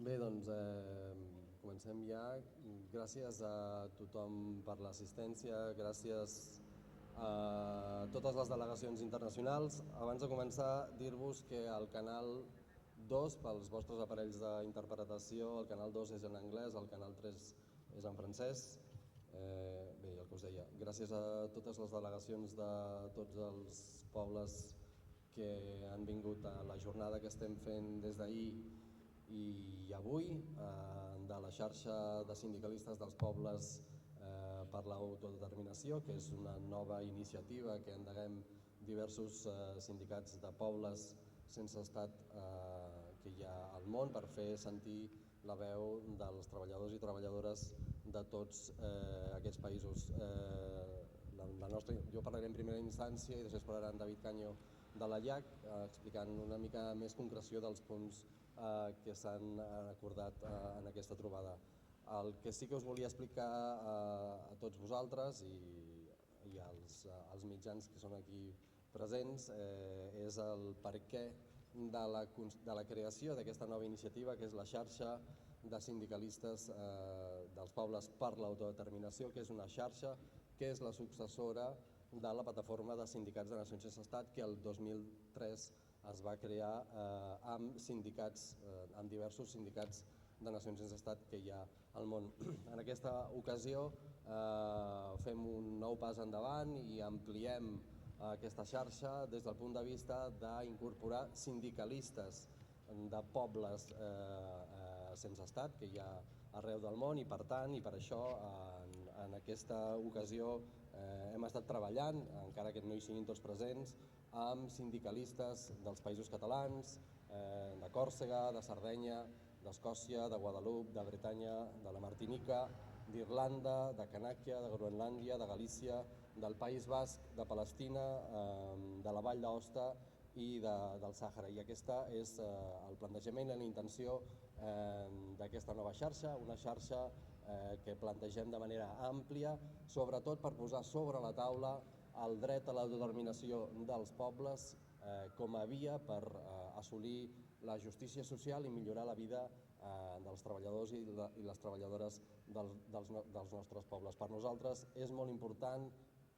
Bé, doncs comencem ja. Gràcies a tothom per l'assistència, gràcies a totes les delegacions internacionals. Abans de començar, dir-vos que el canal 2, pels vostres aparells d'interpretació, el canal 2 és en anglès, el canal 3 és en francès. Bé, el que us deia, gràcies a totes les delegacions de tots els pobles que han vingut a la jornada que estem fent des d'ahir i avui, de la xarxa de sindicalistes dels pobles per l'autodeterminació, que és una nova iniciativa que endeguem diversos sindicats de pobles sense estat que hi ha al món per fer sentir la veu dels treballadors i treballadores de tots aquests països. Jo parlaré en primera instància i després parlarà en David Caño de la IAC, explicant una mica més concreció dels punts que s'han acordat en aquesta trobada. El que sí que us volia explicar a tots vosaltres i als mitjans que són aquí presents és el perquè de la creació d'aquesta nova iniciativa, que és la xarxa de sindicalistes dels pobles per l'autodeterminació, que és una xarxa que és la successora de la plataforma de sindicats de Nacions Sense Estat, que el 2003 es va crear amb sindicats, amb diversos sindicats de Nacions Sense Estat que hi ha al món. En aquesta ocasió fem un nou pas endavant i ampliem aquesta xarxa des del punt de vista d'incorporar sindicalistes de pobles sense estat que hi ha arreu del món i per tant i per això en aquesta ocasió hem estat treballant, encara que no hi siguin tots presents, amb sindicalistes dels països catalans, de Còrsega, de Sardenya, d'Escòcia, de Guadalupe, de Bretanya, de la Martinica, d'Irlanda, de Canàquia, de Groenlàndia, de Galícia, del País Basc, de Palestina, de la Vall d'Aosta i del Sàhara. I aquesta és el plantejament i la intenció d'aquesta nova xarxa, una xarxa que plantegem de manera àmplia, sobretot per posar sobre la taula el dret a l'autodeterminació dels pobles com a via per assolir la justícia social i millorar la vida dels treballadors i les treballadores dels nostres pobles. Per nosaltres és molt important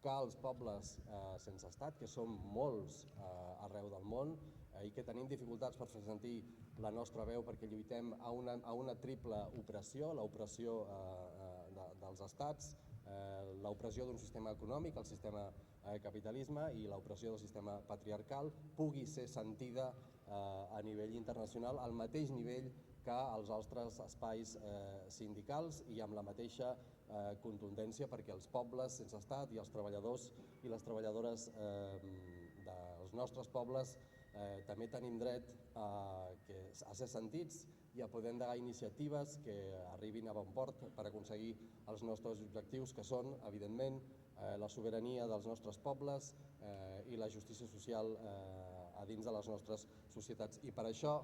que els pobles sense estat, que som molts arreu del món i que tenim dificultats per fer sentir la nostra veu perquè lluitem a una triple opressió, l'opressió dels estats, l'opressió d'un sistema econòmic, el sistema capitalisme i l'opressió del sistema patriarcal, pugui ser sentida a nivell internacional al mateix nivell que els altres espais sindicals i amb la mateixa contundència perquè els pobles sense estat i els treballadors i les treballadores dels nostres pobles també tenim dret a ser sentits i a poder endegar iniciatives que arribin a bon port per aconseguir els nostres objectius, que són, evidentment, la sobirania dels nostres pobles i la justícia social a dins de les nostres societats. I per això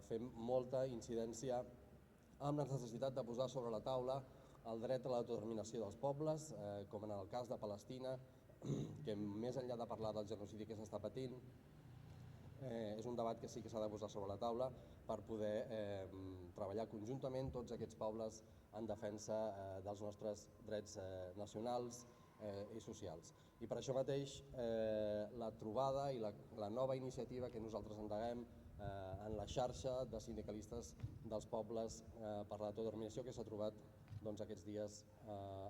fem molta incidència amb la necessitat de posar sobre la taula el dret a l'autodeterminació dels pobles, com en el cas de Palestina, que més enllà de parlar del genocidi que s'està patint, és un debat que sí que s'ha de posar sobre la taula per poder treballar conjuntament tots aquests pobles en defensa dels nostres drets nacionals i socials. I per això mateix la trobada i la nova iniciativa que nosaltres endeguem en la xarxa de sindicalistes dels pobles per l'autodeterminació que s'ha trobat aquests dies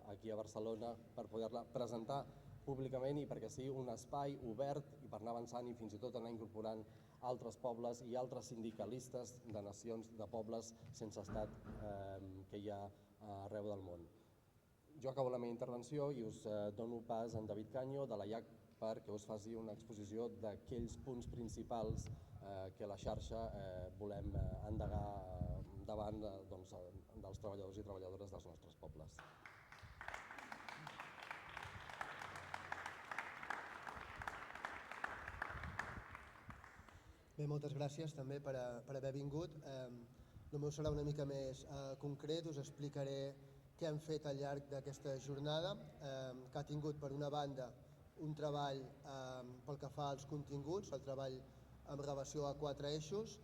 aquí a Barcelona per poder-la presentar públicament i perquè sigui un espai obert i per anar avançant i fins i tot anar incorporant altres pobles i altres sindicalistes de nacions, de pobles sense estat que hi ha arreu del món. Jo acabo la meva intervenció i us dono pas a en David Caño de la IAC perquè us faci una exposició d'aquells punts principals que la xarxa volem endegar davant dels treballadors i treballadores dels nostres pobles. Bé, moltes gràcies també per haver vingut. El meu serà una mica més concret, us explicaré què hem fet al llarg d'aquesta jornada, que ha tingut per una banda un treball pel que fa als continguts, el treball amb relació a 4 eixos,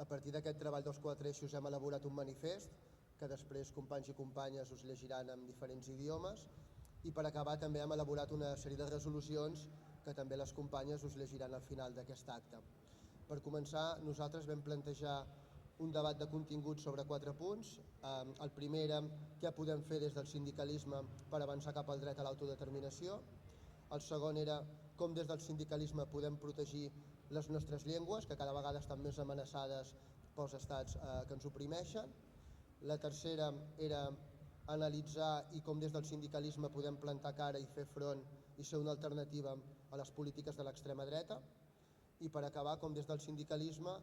A partir d'aquest treball dels 4 eixos hem elaborat un manifest que després companys i companyes us llegiran en diferents idiomes, i per acabar també hem elaborat una sèrie de resolucions que també les companyes us llegiran al final d'aquest acte. Per començar, nosaltres vam plantejar un debat de contingut sobre 4 punts. El primer era què podem fer des del sindicalisme per avançar cap al dret a l'autodeterminació. El segon era com des del sindicalisme podem protegir les nostres llengües, que cada vegada estan més amenaçades pels estats que ens oprimeixen. La tercera era analitzar i com des del sindicalisme podem plantar cara i fer front i ser una alternativa a les polítiques de l'extrema dreta. I per acabar, com des del sindicalisme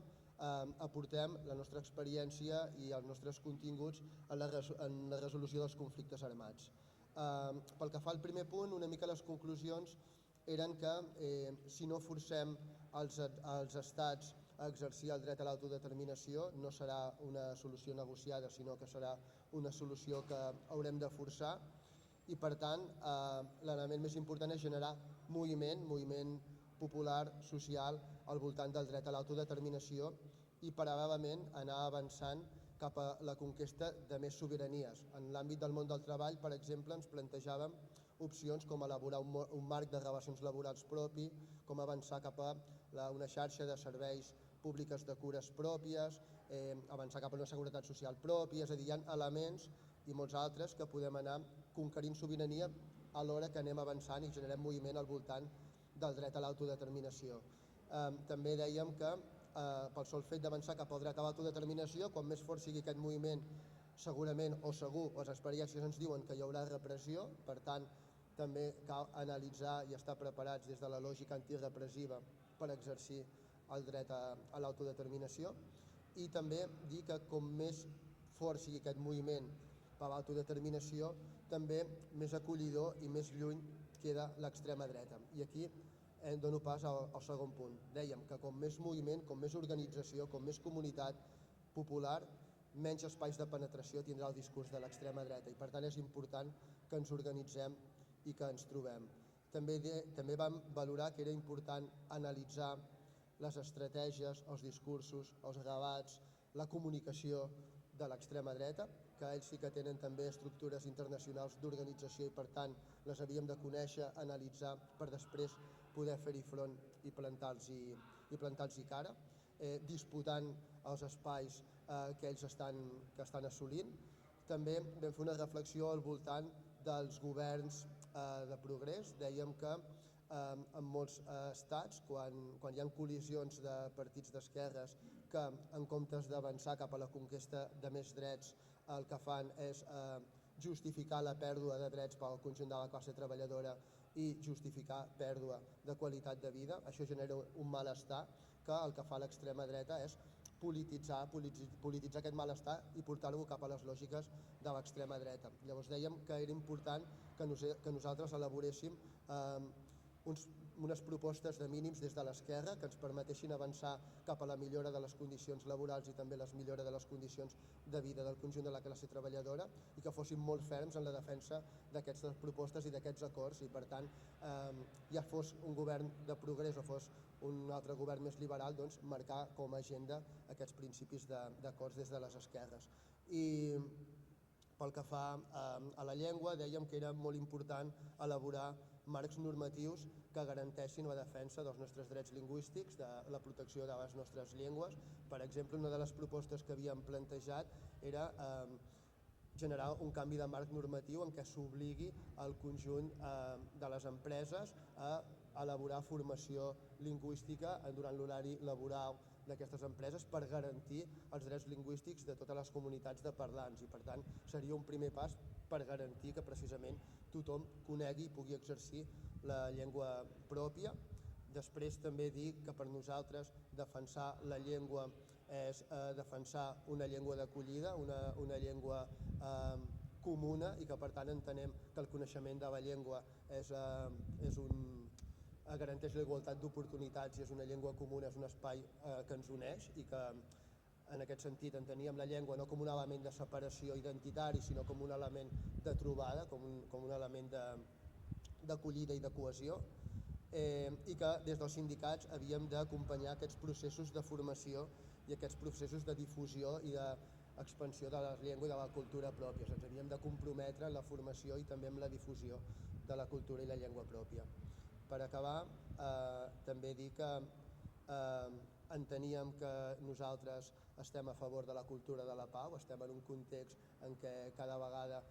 aportem la nostra experiència i els nostres continguts en la resolució dels conflictes armats. Pel que fa al primer punt, una mica les conclusions eren que si no forcem els estats a exercir el dret a l'autodeterminació no serà una solució negociada, sinó que serà una solució que haurem de forçar, i per tant l'element més important és generar moviment popular, social, al voltant del dret a l'autodeterminació i paral·lelament anar avançant cap a la conquesta de més sobiranies. En l'àmbit del món del treball, per exemple, ens plantejàvem opcions com elaborar un marc de relacions laborals propi, com avançar cap a una xarxa de serveis públiques de cures pròpies, avançar cap a una seguretat social pròpia, és a dir, hi ha elements i molts altres que podem anar conquerint sobirania alhora que anem avançant i generem moviment al voltant del dret a l'autodeterminació. També dèiem que pel sol fet d'avançar cap al dret a l'autodeterminació, quan més fort sigui aquest moviment, segurament o segur, les experiències ens diuen que hi haurà repressió, per tant també cal analitzar i estar preparats des de la lògica antirepressiva per exercir el dret a l'autodeterminació, i també dir que com més fort sigui aquest moviment per l'autodeterminació, també més acollidor i més lluny queda l'extrema dreta. I aquí dono pas al segon punt. Dèiem que com més moviment, com més organització, com més comunitat popular, menys espais de penetració tindrà el discurs de l'extrema dreta, i per tant és important que ens organitzem i que ens trobem. També vam valorar que era important analitzar les estratègies, els discursos, els debats, la comunicació de l'extrema dreta, que ells sí que tenen també estructures internacionals d'organització i per tant les havíem de conèixer, analitzar per després poder fer-hi front i plantar-los cara, disputant els espais que ells estan assolint. També vam fer una reflexió al voltant dels governs de progrés. Dèiem que en molts estats, quan hi ha col·lisions de partits d'esquerres que en comptes d'avançar cap a la conquesta de més drets el que fan és justificar la pèrdua de drets pel conjunt de la classe treballadora i justificar pèrdua de qualitat de vida. Això genera un malestar que el que fa l'extrema dreta és polititzar aquest malestar i portar-lo cap a les lògiques de l'extrema dreta. Llavors dèiem que era important que nosaltres elaboréssim unes propostes de mínims des de l'esquerra que ens permetessin avançar cap a la millora de les condicions laborals i també la millora de les condicions de vida del conjunt de la classe treballadora, i que fóssim molt ferms en la defensa d'aquestes propostes i d'aquests acords, i per tant ja fos un govern de progrés o fos un altre govern més liberal, doncs marcar com a agenda aquests principis d'acords des de les esquerres. I pel que fa a la llengua, dèiem que era molt important elaborar marcs normatius que garanteixin la defensa dels nostres drets lingüístics, de la protecció de les nostres llengües. Per exemple, una de les propostes que havíem plantejat era generar un canvi de marc normatiu en què s'obligui al conjunt de les empreses a elaborar formació lingüística durant l'horari laboral d'aquestes empreses per garantir els drets lingüístics de totes les comunitats de parlants, i per tant seria un primer pas per garantir que precisament tothom conegui i pugui exercir la llengua pròpia. Després també dir que per nosaltres defensar la llengua és defensar una llengua d'acollida, una llengua comuna, i que per tant entenem que el coneixement de la llengua garanteix la igualtat d'oportunitats i és una llengua comuna, és un espai que ens uneix, i que en aquest sentit enteníem la llengua no com un element de separació identitari, sinó com un element de trobada, com un element d'acollida i de cohesió. i que des dels sindicats havíem d'acompanyar aquests processos de formació i aquests processos de difusió i d'expansió de la llengua i de la cultura pròpia. Ens havíem de comprometre en la formació i també en la difusió de la cultura i la llengua pròpia. Per acabar, també dir que enteníem que nosaltres estem a favor de la cultura de la pau, estem en un context en què cada vegada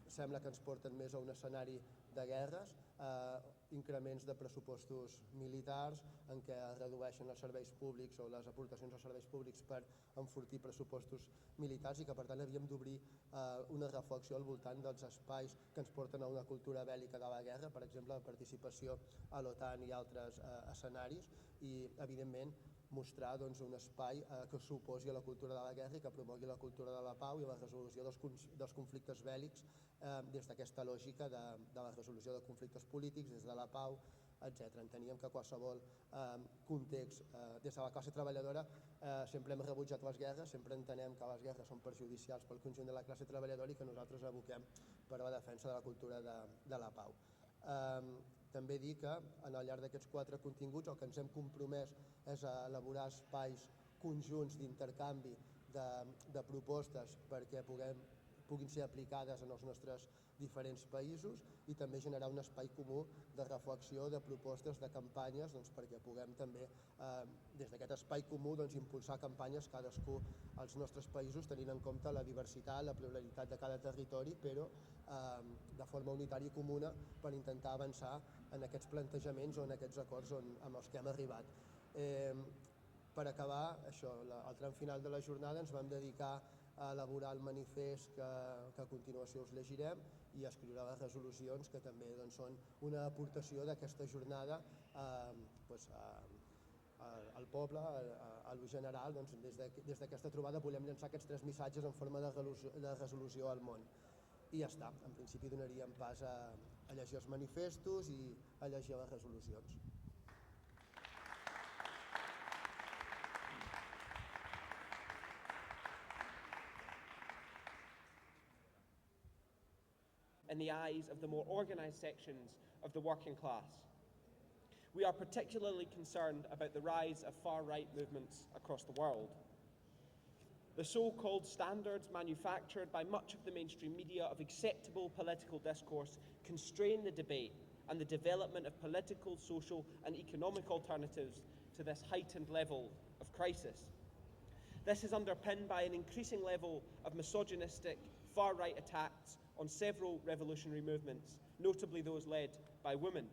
sembla que ens porten més a un escenari de guerres, increments de pressupostos militars en què es redueixen els serveis públics o les aportacions als serveis públics per enfortir pressupostos militars i que per tant havíem d'obrir una reflexió al voltant dels espais que ens porten a una cultura bèl·lica de la guerra, per exemple la participació a l'OTAN i altres escenaris i evidentment mostrar un espai que s'oposi a la cultura de la guerra i que promogui la cultura de la pau i la resolució dels conflictes bèl·lics des d'aquesta lògica de la resolució de conflictes polítics, des de la pau, etc. Enteníem que qualsevol context, des de la classe treballadora sempre hem rebutjat les guerres, sempre entenem que les guerres són perjudicials pel conjunt de la classe treballadora i que nosaltres aboquem per a la defensa de la cultura de la pau. També dir que al llarg d'aquests 4 continguts el que ens hem compromès és a elaborar espais conjunts d'intercanvi de propostes perquè puguin ser aplicades en els nostres diferents països i també generar un espai comú de reflexió, de propostes, de campanyes perquè puguem també des d'aquest espai comú impulsar campanyes cadascú als nostres països tenint en compte la diversitat, la pluralitat de cada territori però de forma unitària i comuna per intentar avançar en aquests plantejaments o en aquests acords amb els que hem arribat. Per acabar, al tram final de la jornada ens vam dedicar a elaborar el manifest que a continuació us llegirem i a escriure les resolucions que també són una aportació d'aquesta jornada al poble, a l'ús general. Des d'aquesta trobada volem llançar aquests 3 missatges en forma de resolució al món. I ja està, en principi donaríem pas a llegir els manifestos i a llegir les resolucions. In the eyes of the more organised sections of the working class. We are particularly concerned about the rise of far-right movements across the world. The so-called standards manufactured by much of the mainstream media of acceptable political discourse constrain the debate and the development of political, social and economic alternatives to this heightened level of crisis. This is underpinned by an increasing level of misogynistic, far-right attacks on several revolutionary movements, notably those led by women.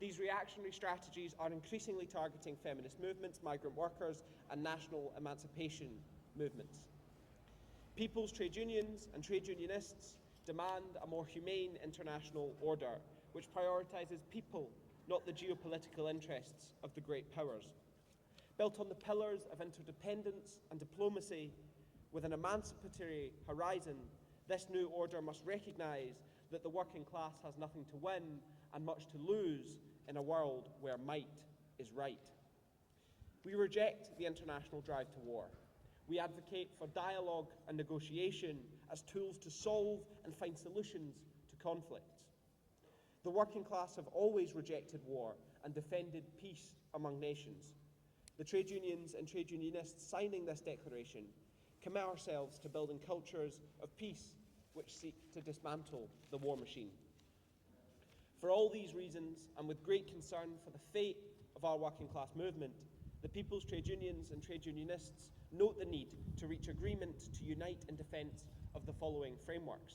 These reactionary strategies are increasingly targeting feminist movements, migrant workers, and national emancipation movements. People's trade unions and trade unionists demand a more humane international order, which prioritises people, not the geopolitical interests of the great powers. Built on the pillars of interdependence and diplomacy, with an emancipatory horizon, this new order must recognise that the working class has nothing to win and much to lose in a world where might is right. We reject the international drive to war. We advocate for dialogue and negotiation as tools to solve and find solutions to conflicts. The working class have always rejected war and defended peace among nations. The trade unions and trade unionists signing this declaration commit ourselves to building cultures of peace which seek to dismantle the war machine. For all these reasons, and with great concern for the fate of our working class movement, the People's Trade Unions and trade unionists note the need to reach agreement to unite in defence of the following frameworks: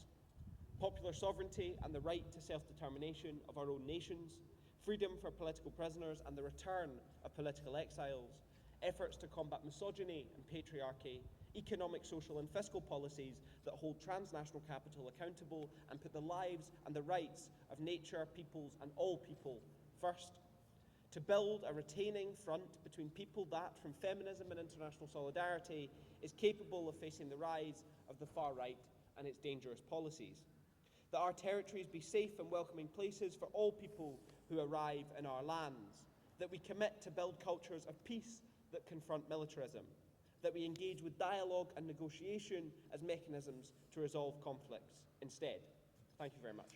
popular sovereignty and the right to self-determination of our own nations, freedom for political prisoners and the return of political exiles, efforts to combat misogyny and patriarchy, economic, social and fiscal policies that hold transnational capital accountable and put the lives and the rights of nature, peoples and all people first. To build a retaining front between people that, from feminism and international solidarity, is capable of facing the rise of the far right and its dangerous policies. That our territories be safe and welcoming places for all people who arrive in our lands. That we commit to build cultures of peace that confront militarism. That we engage with dialogue and negotiation as mechanisms to resolve conflicts instead. Thank you very much.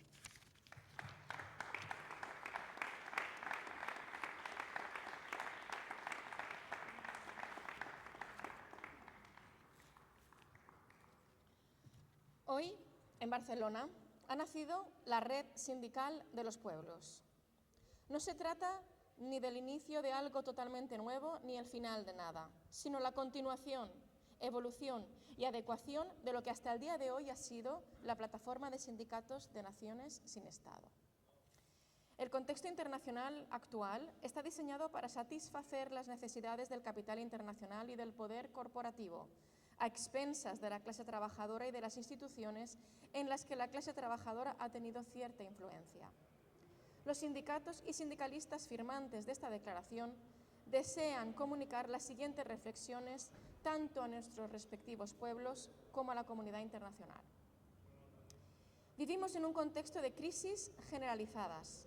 En Barcelona ha nacido la Red Sindical de los Pueblos. No se trata ni del inicio de algo totalmente nuevo ni el final de nada, sino la continuación, evolución y adecuación de lo que hasta el día de hoy ha sido la plataforma de sindicatos de naciones sin Estado. El contexto internacional actual está diseñado para satisfacer las necesidades del capital internacional y del poder corporativo, a expensas de la clase trabajadora y de las instituciones en las que la clase trabajadora ha tenido cierta influencia. Los sindicatos y sindicalistas firmantes de esta declaración desean comunicar las siguientes reflexiones tanto a nuestros respectivos pueblos como a la comunidad internacional. Vivimos en un contexto de crisis generalizadas.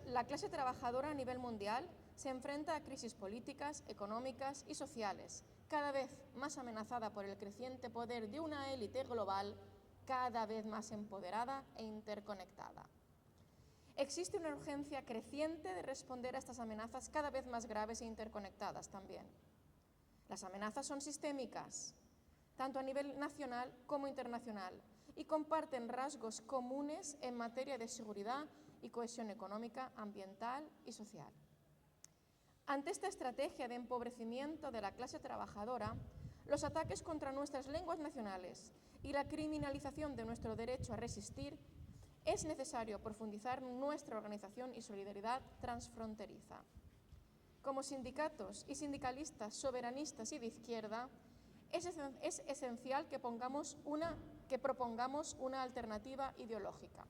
La clase trabajadora a nivel mundial se enfrenta a crisis políticas, económicas y sociales, cada vez más amenazada por el creciente poder de una élite global cada vez más empoderada e interconectada. Existe una urgencia creciente de responder a estas amenazas cada vez más graves e interconectadas también. Las amenazas son sistémicas, tanto a nivel nacional como internacional, y comparten rasgos comunes en materia de seguridad y cohesión económica, ambiental y social. Ante esta estrategia de empobrecimiento de la clase trabajadora, los ataques contra nuestras lenguas nacionales y la criminalización de nuestro derecho a resistir, es necesario profundizar nuestra organización y solidaridad transfronteriza. Como sindicatos y sindicalistas soberanistas y de izquierda, es esencial que propongamos una alternativa ideológica.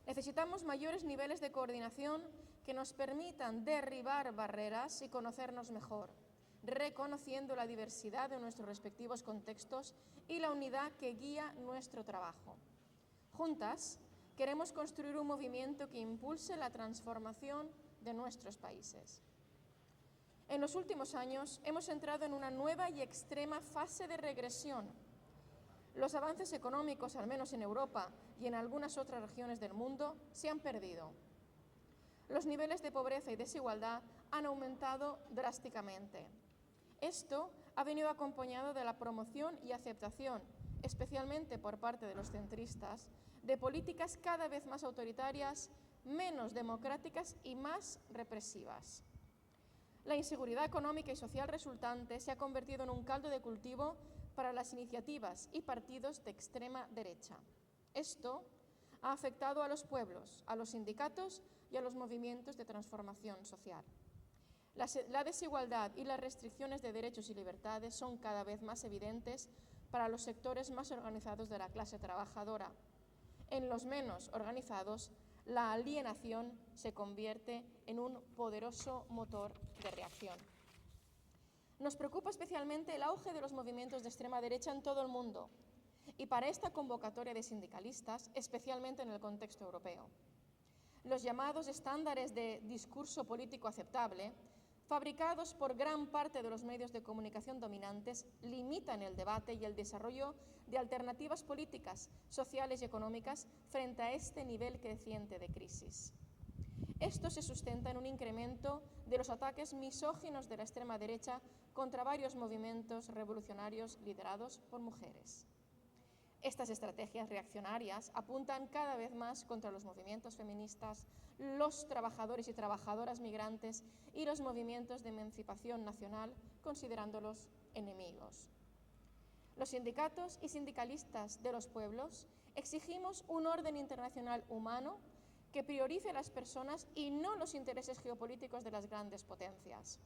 Necesitamos mayores niveles de coordinación que nos permitan derribar barreras y conocernos mejor, reconociendo la diversidad de nuestros respectivos contextos y la unidad que guía nuestro trabajo. Juntas, queremos construir un movimiento que impulse la transformación de nuestros países. En los últimos años hemos entrado en una nueva y extrema fase de regresión. Los avances económicos, al menos en Europa y en algunas otras regiones del mundo, se han perdido. Los niveles de pobreza y desigualdad han aumentado drásticamente. Esto ha venido acompañado de la promoción y aceptación, especialmente por parte de los centristas, de políticas cada vez más autoritarias, menos democráticas y más represivas. La inseguridad económica y social resultante se ha convertido en un caldo de cultivo para las iniciativas y partidos de extrema derecha. Esto ha afectado a los pueblos, a los sindicatos y a los movimientos de transformación social. La desigualdad y las restricciones de derechos y libertades son cada vez más evidentes para los sectores más organizados de la clase trabajadora. En los menos organizados, la alienación se convierte en un poderoso motor de reacción. Nos preocupa especialmente el auge de los movimientos de extrema derecha en todo el mundo y para esta convocatoria de sindicalistas, especialmente en el contexto europeo. Los llamados estándares de discurso político aceptable, fabricados por gran parte de los medios de comunicación dominantes, limitan el debate y el desarrollo de alternativas políticas, sociales y económicas frente a este nivel creciente de crisis. Esto se sustenta en un incremento de los ataques misóginos de la extrema derecha contra varios movimientos revolucionarios liderados por mujeres. Estas estrategias reaccionarias apuntan cada vez más contra los movimientos feministas, los trabajadores y trabajadoras migrantes y los movimientos de emancipación nacional, considerándolos enemigos. Los sindicatos y sindicalistas de los pueblos exigimos un orden internacional humano que priorice a las personas y no los intereses geopolíticos de las grandes potencias.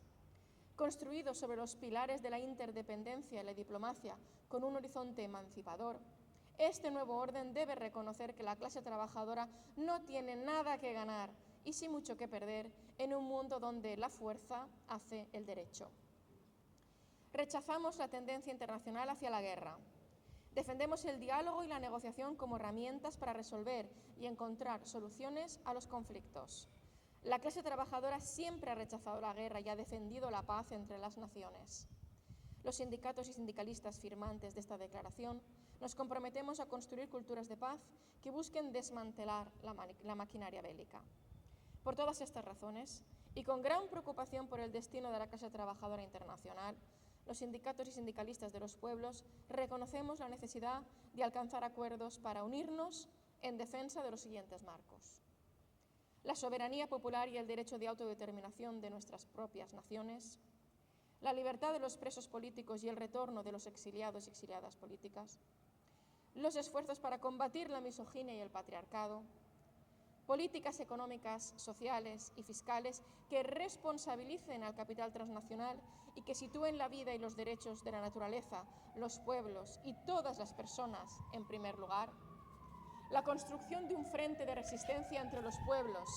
Construido sobre los pilares de la interdependencia y la diplomacia con un horizonte emancipador, este nuevo orden debe reconocer que la clase trabajadora no tiene nada que ganar y sí mucho que perder en un mundo donde la fuerza hace el derecho. Rechazamos la tendencia internacional hacia la guerra. Defendemos el diálogo y la negociación como herramientas para resolver y encontrar soluciones a los conflictos. La clase trabajadora siempre ha rechazado la guerra y ha defendido la paz entre las naciones. Los sindicatos y sindicalistas firmantes de esta declaración nos comprometemos a construir culturas de paz que busquen desmantelar la maquinaria bélica. Por todas estas razones, y con gran preocupación por el destino de la clase trabajadora internacional, los sindicatos y sindicalistas de los pueblos reconocemos la necesidad de alcanzar acuerdos para unirnos en defensa de los siguientes marcos: la soberanía popular y el derecho de autodeterminación de nuestras propias naciones, la libertad de los presos políticos y el retorno de los exiliados y exiliadas políticas, los esfuerzos para combatir la misoginia y el patriarcado, políticas económicas, sociales y fiscales que responsabilicen al capital transnacional y que sitúen la vida y los derechos de la naturaleza, los pueblos y todas las personas en primer lugar, la construcción de un frente de resistencia entre los pueblos,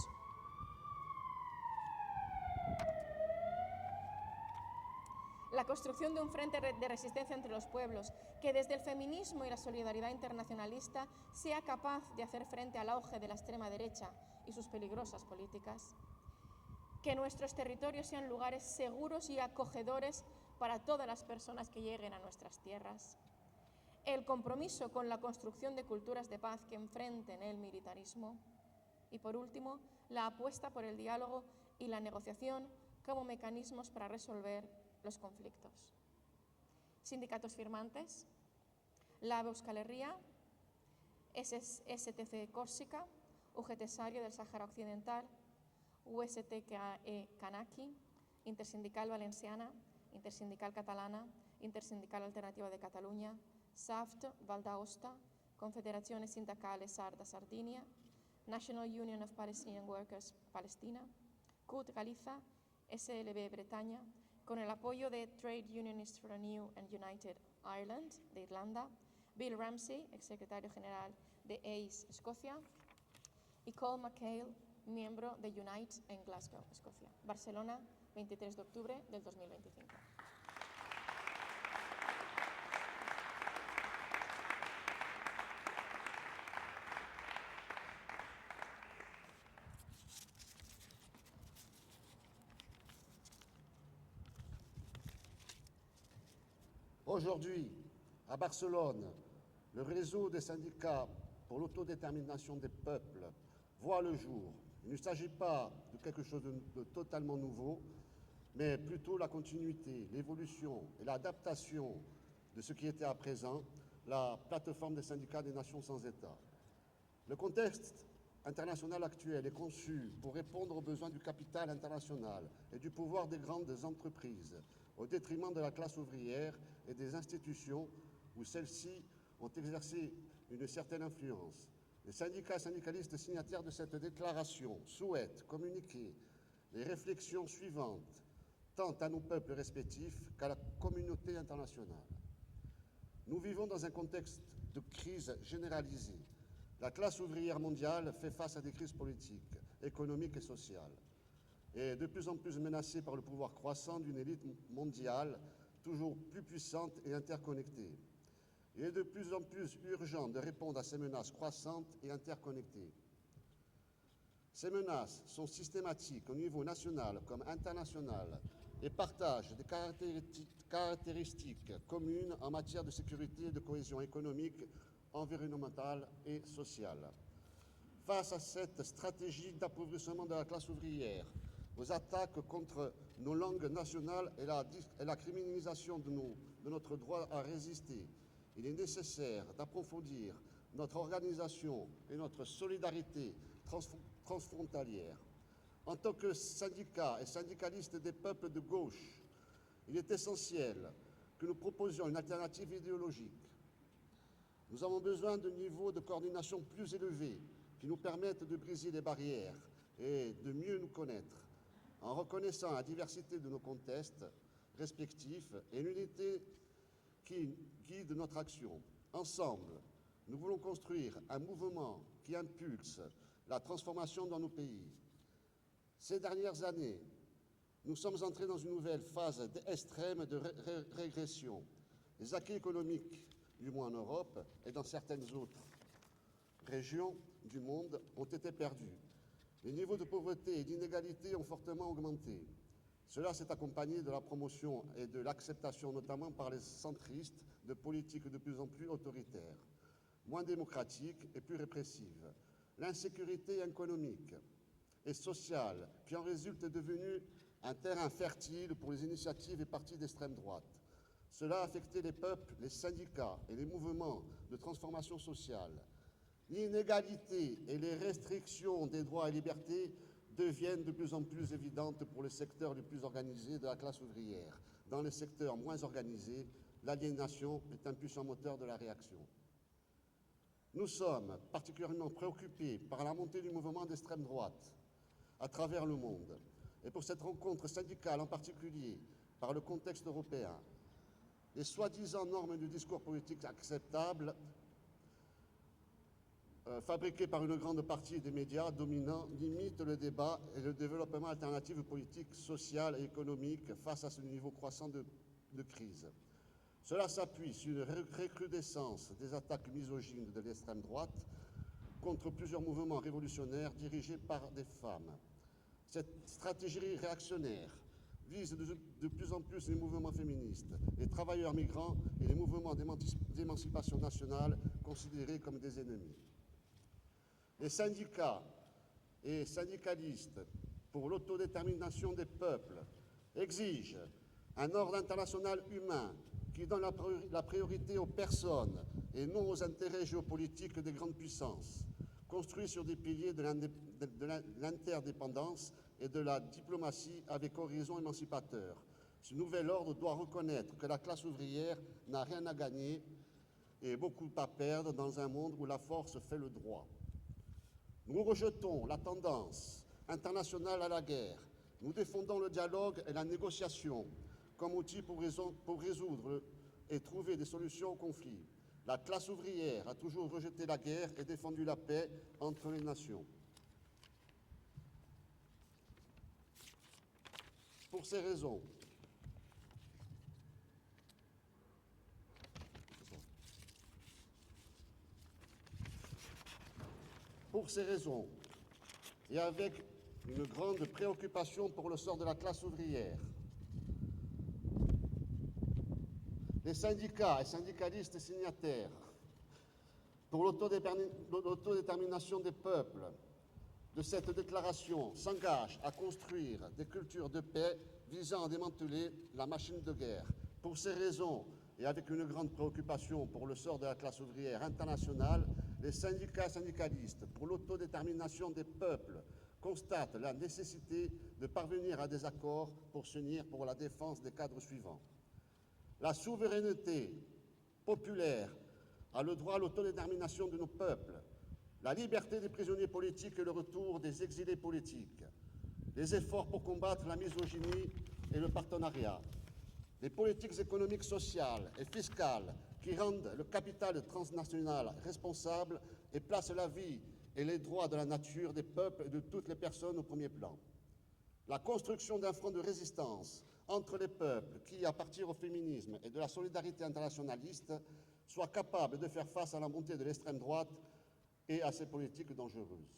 que desde el feminismo y la solidaridad internacionalista sea capaz de hacer frente al auge de la extrema derecha y sus peligrosas políticas, que nuestros territorios sean lugares seguros y acogedores para todas las personas que lleguen a nuestras tierras, el compromiso con la construcción de culturas de paz que enfrenten el militarismo y, por último, la apuesta por el diálogo y la negociación como mecanismos para resolver los conflictos. Sindicatos firmantes: LAB Euskal Herria, STC Córsica, UGT Sario del Sáhara Occidental, USTKE Kanaki, Intersindical Valenciana, Intersindical Catalana, Intersindical Alternativa de Catalunya, SAFT Val d'Aosta, Confederaciones Sindicales Sarda Sardinia, National Union of Palestinian Workers Palestina, CUT Galiza, SLB Bretaña, con el apoyo de Trade Unionists for a New and United Ireland de Irlanda, Bill Ramsey, exsecretario general de ACE Escocia, y Cole McHale, miembro de Unite en Glasgow, Escocia. Barcelona, 23 de octubre del 2025. Aujourd'hui, à Barcelone, le réseau des syndicats pour l'autodétermination des peuples voit le jour. Il ne s'agit pas de quelque chose de totalement nouveau, mais plutôt la continuité, l'évolution et l'adaptation de ce qui était à présent la plateforme des syndicats des nations sans État. Le contexte international actuel est conçu pour répondre aux besoins du capital international et du pouvoir des grandes entreprises, au détriment de la classe ouvrière et des institutions où celles-ci ont exercé une certaine influence. Les syndicats et syndicalistes signataires de cette déclaration souhaitent communiquer les réflexions suivantes tant à nos peuples respectifs qu'à la communauté internationale. Nous vivons dans un contexte de crise généralisée. La classe ouvrière mondiale fait face à des crises politiques, économiques et sociales, et de plus en plus menacée par le pouvoir croissant d'une élite mondiale toujours plus puissante et interconnectée. Il est de plus en plus urgent de répondre à ces menaces croissantes et interconnectées. Ces menaces sont systématiques au niveau national comme international et partagent des caractéristiques communes en matière de sécurité et de cohésion économique, environnementale et sociale. Face à cette stratégie d'appauvrissement de la classe ouvrière, aux attaques contre nos langues nationales et la criminalisation de notre droit à résister, il est nécessaire d'approfondir notre organisation et notre solidarité transfrontalière. En tant que syndicats et syndicalistes des peuples de gauche, il est essentiel que nous proposions une alternative idéologique. Nous avons besoin de niveaux de coordination plus élevés qui nous permettent de briser les barrières et de mieux nous connaître, en reconnaissant la diversité de nos contextes respectifs et l'unité qui guide notre action. Ensemble, nous voulons construire un mouvement qui impulse la transformation dans nos pays. Ces dernières années, nous sommes entrés dans une nouvelle phase extrême de régression. Les acquis économiques, du moins en Europe et dans certaines autres régions du monde, ont été perdus. Les niveaux de pauvreté et d'inégalité ont fortement augmenté. Cela s'est accompagné de la promotion et de l'acceptation, notamment par les centristes, de politiques de plus en plus autoritaires, moins démocratiques et plus répressives. L'insécurité économique et sociale qui en résulte est devenue un terrain fertile pour les initiatives et partis d'extrême droite. Cela a affecté les peuples, les syndicats et les mouvements de transformation sociale. L'inégalité et les restrictions des droits et libertés deviennent de plus en plus évidentes pour le secteur le plus organisé de la classe ouvrière. Dans les secteurs moins organisés, l'aliénation est un puissant moteur de la réaction. Nous sommes particulièrement préoccupés par la montée du mouvement d'extrême droite à travers le monde, et pour cette rencontre syndicale en particulier, par le contexte européen. Les soi-disant normes du discours politique acceptables fabriquées par une grande partie des médias dominants limitent le débat et le développement d'alternatives politiques, sociales et économiques face à ce niveau croissant de crise. Cela s'appuie sur une recrudescence des attaques misogynes de l'extrême droite contre plusieurs mouvements révolutionnaires dirigés par des femmes. Cette stratégie réactionnaire vise de plus en plus les mouvements féministes, les travailleurs migrants et les mouvements d'émancipation nationale considérés comme des ennemis. Les syndicats et syndicalistes pour l'autodétermination des peuples exigent un ordre international humain qui donne la priorité aux personnes et non aux intérêts géopolitiques des grandes puissances, construit sur des piliers de l'interdépendance et de la diplomatie avec horizon émancipateur. Ce nouvel ordre doit reconnaître que la classe ouvrière n'a rien à gagner et beaucoup à perdre dans un monde où la force fait le droit. Nous rejetons la tendance internationale à la guerre. Nous défendons le dialogue et la négociation comme outil pour résoudre et trouver des solutions aux conflits. La classe ouvrière a toujours rejeté la guerre et défendu la paix entre les nations. Pour ces raisons, et avec une grande préoccupation pour le sort de la classe ouvrière, les syndicats et syndicalistes signataires pour l'autodétermination des peuples de cette déclaration s'engagent à construire des cultures de paix visant à démanteler la machine de guerre. Pour ces raisons, et avec une grande préoccupation pour le sort de la classe ouvrière internationale, les syndicats et syndicalistes pour l'autodétermination des peuples constatent la nécessité de parvenir à des accords pour s'unir pour la défense des cadres suivants. La souveraineté populaire a le droit à l'autodétermination de nos peuples, la liberté des prisonniers politiques et le retour des exilés politiques, les efforts pour combattre la misogynie et le partenariat, les politiques économiques, sociales et fiscales qui rendent le capital transnational responsable et placent la vie et les droits de la nature des peuples et de toutes les personnes au premier plan. La construction d'un front de résistance entre les peuples qui, à partir au féminisme et de la solidarité internationaliste, soit capable de faire face à la montée de l'extrême droite et à ses politiques dangereuses.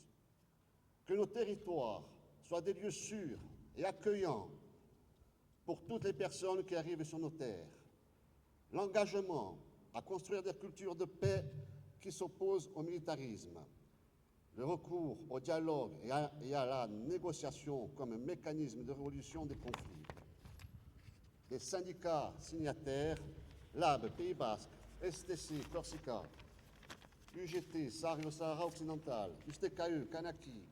Que nos territoires soient des lieux sûrs et accueillants pour toutes les personnes qui arrivent sur nos terres. L'engagement à construire des cultures de paix qui s'opposent au militarisme. Le recours au dialogue et à la négociation comme mécanisme de résolution des conflits. Les syndicats signataires, LAB, Pays Basque, STC, Corsica, UGT, Sahara occidental, USTKE, Kanaki,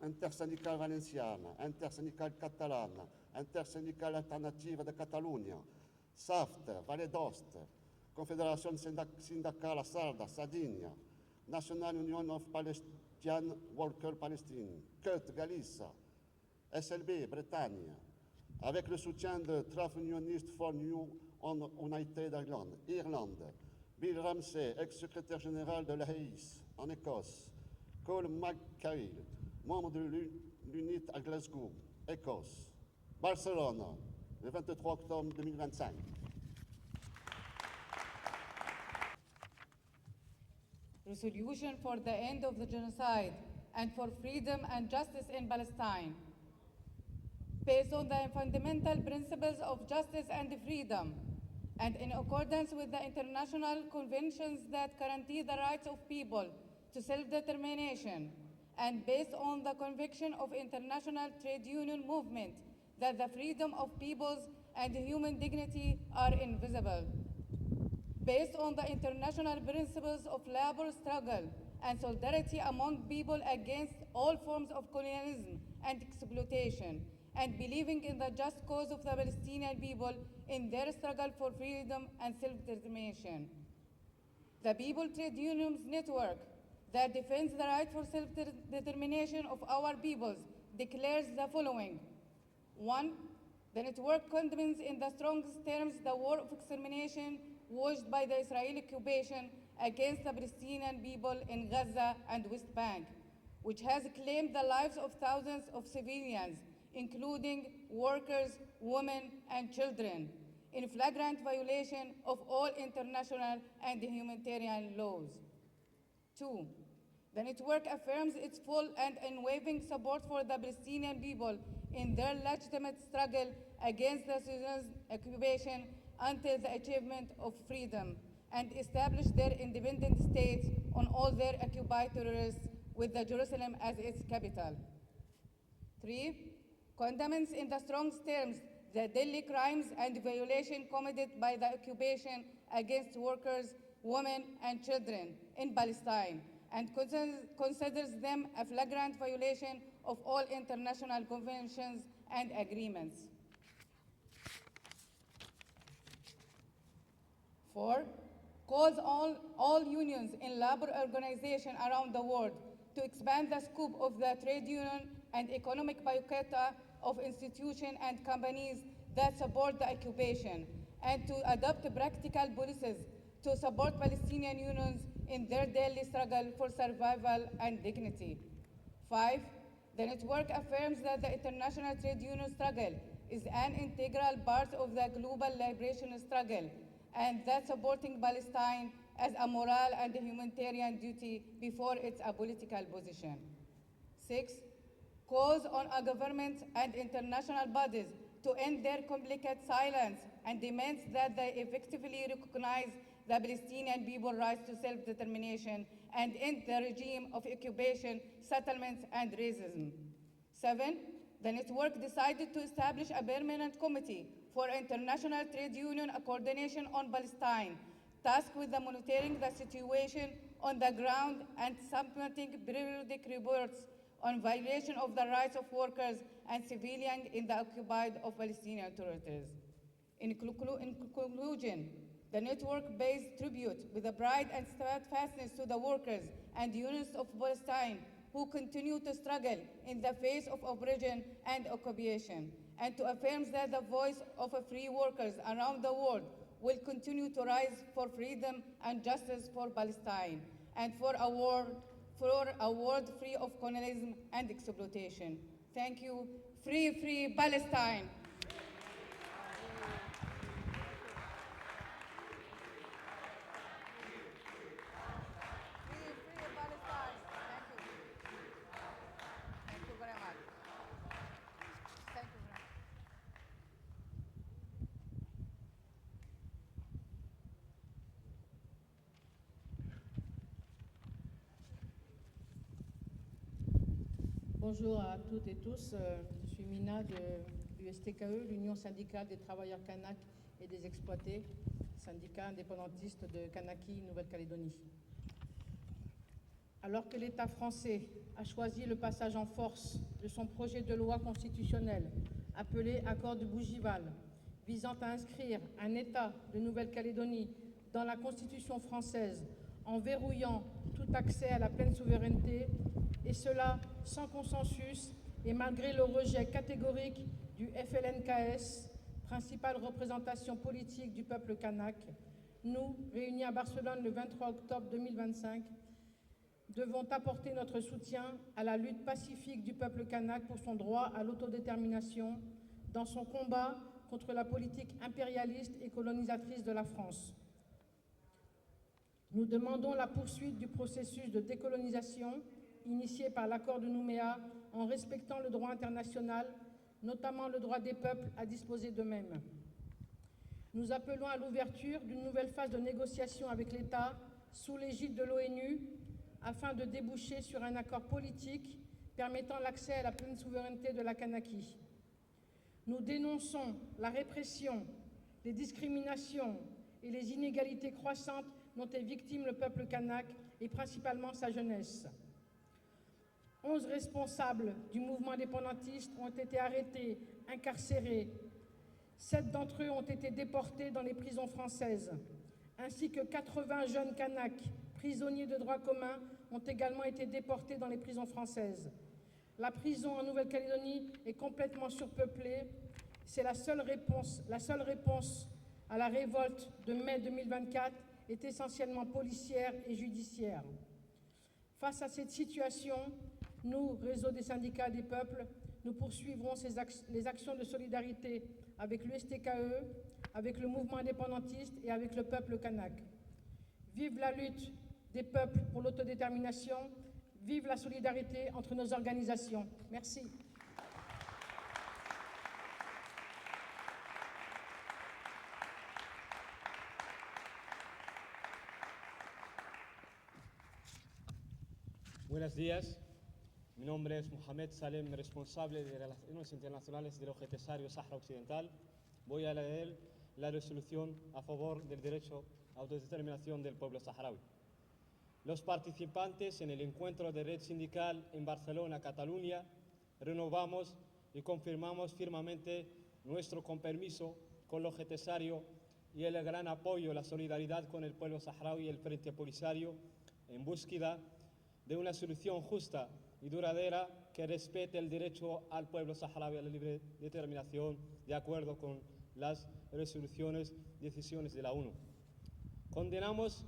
Intersyndicale Valenciana, Intersyndicale Catalane, Intersyndicale Alternative de Catalunya, SAFT, Valle d'Ost, Confédération Syndicale Sarda, Sardinia, National Union of Palestinian Workers Palestine, CUT, Galicia, SLB, Bretagne, avec le soutien de Trade Unionists for New United Ireland, Irlande, Bill Ramsey, ex-secrétaire général de l'AIS en Écosse, Cole McCahill, membre de l'UNIT à Glasgow, Écosse, Barcelone, le 23 octobre 2025. Resolution for the end of the genocide and for freedom and justice in Palestine. Based on the fundamental principles of justice and freedom, and in accordance with the international conventions that guarantee the rights of people to self-determination, and based on the conviction of international trade union movement that the freedom of peoples and human dignity are invisible. Based on the international principles of labor struggle and solidarity among people against all forms of colonialism and exploitation, and believing in the just cause of the Palestinian people in their struggle for freedom and self-determination. The People Trade Unions Network that defends the right for self-determination of our peoples declares the following. 1. The network condemns in the strongest terms the war of extermination waged by the Israeli occupation against the Palestinian people in Gaza and West Bank, which has claimed the lives of thousands of civilians, including workers, women, and children, in flagrant violation of all international and humanitarian laws. 2. The network affirms its full and unwavering support for the Palestinian people in their legitimate struggle against the Zionist occupation until the achievement of freedom, and establish their independent states on all their occupied territories with the Jerusalem as its capital. 3. Condemns in the strongest terms the deadly crimes and violations committed by the occupation against workers, women, and children in Palestine, and considers them a flagrant violation of all international conventions and agreements. 4. Calls all unions in labor organizations around the world to expand the scope of the trade union and economic boycott of institutions and companies that support the occupation, and to adopt practical policies to support Palestinian unions in their daily struggle for survival and dignity. 5. The network affirms that the international trade union struggle is an integral part of the global liberation struggle, and that supporting Palestine as a moral and humanitarian duty before it's a political position. 6. Calls on our governments and international bodies to end their complicit silence and demands that they effectively recognize the Palestinian people's rights to self-determination and end the regime of occupation, settlements, and racism. 7. The network decided to establish a permanent committee for international trade union coordination on Palestine, tasked with monitoring the situation on the ground and submitting periodic reports on violation of the rights of workers and civilians in the occupied of Palestinian territories. In conclusion, the network pays tribute with a pride and steadfastness to the workers and unions of Palestine who continue to struggle in the face of oppression and occupation, and to affirm that the voice of free workers around the world will continue to rise for freedom and justice for Palestine, and for a world free of colonialism and exploitation. Thank you. Free, free Palestine. Bonjour à toutes et tous, je suis Mina de l'USTKE, l'Union syndicale des travailleurs kanak et des exploités, syndicat indépendantiste de Kanaki, Nouvelle-Calédonie. Alors que l'État français a choisi le passage en force de son projet de loi constitutionnelle appelé Accord de Bougival, visant à inscrire un État de Nouvelle-Calédonie dans la Constitution française en verrouillant tout accès à la pleine souveraineté, et cela sans consensus et malgré le rejet catégorique du FLNKS, principale représentation politique du peuple kanak, nous, réunis à Barcelone le 23 octobre 2025, devons apporter notre soutien à la lutte pacifique du peuple kanak pour son droit à l'autodétermination dans son combat contre la politique impérialiste et colonisatrice de la France. Nous demandons la poursuite du processus de décolonisation initié par l'accord de Nouméa en respectant le droit international, notamment le droit des peuples à disposer d'eux-mêmes. Nous appelons à l'ouverture d'une nouvelle phase de négociation avec l'État sous l'égide de l'ONU afin de déboucher sur un accord politique permettant l'accès à la pleine souveraineté de la Kanaki. Nous dénonçons la répression, les discriminations et les inégalités croissantes dont est victime le peuple kanak et principalement sa jeunesse. 11 responsables du mouvement indépendantiste ont été arrêtés, incarcérés. 7 d'entre eux ont été déportés dans les prisons françaises, ainsi que 80 jeunes Kanaks, prisonniers de droit commun, ont également été déportés dans les prisons françaises. La prison en Nouvelle-Calédonie est complètement surpeuplée. C'est la seule réponse à la révolte de mai 2024 est essentiellement policière et judiciaire. Face à cette situation, nous, Réseau des syndicats des peuples, nous poursuivrons les actions de solidarité avec l'USTKE, avec le mouvement indépendantiste et avec le peuple kanak. Vive la lutte des peuples pour l'autodétermination, vive la solidarité entre nos organisations. Merci. Buenos días, mi nombre es Mohamed Salem, responsable de Relaciones Internacionales del Objetisario Sáhara Occidental. Voy a leer la resolución a favor del derecho a autodeterminación del pueblo saharaui. Los participantes en el encuentro de Red Sindical en Barcelona, Cataluña, renovamos y confirmamos firmemente nuestro compromiso con el Objetisario y el gran apoyo, la solidaridad con el pueblo saharaui y el Frente Polisario en búsqueda de una solución justa y duradera que respete el derecho al pueblo saharaui a la libre determinación de acuerdo con las resoluciones y decisiones de la ONU. Condenamos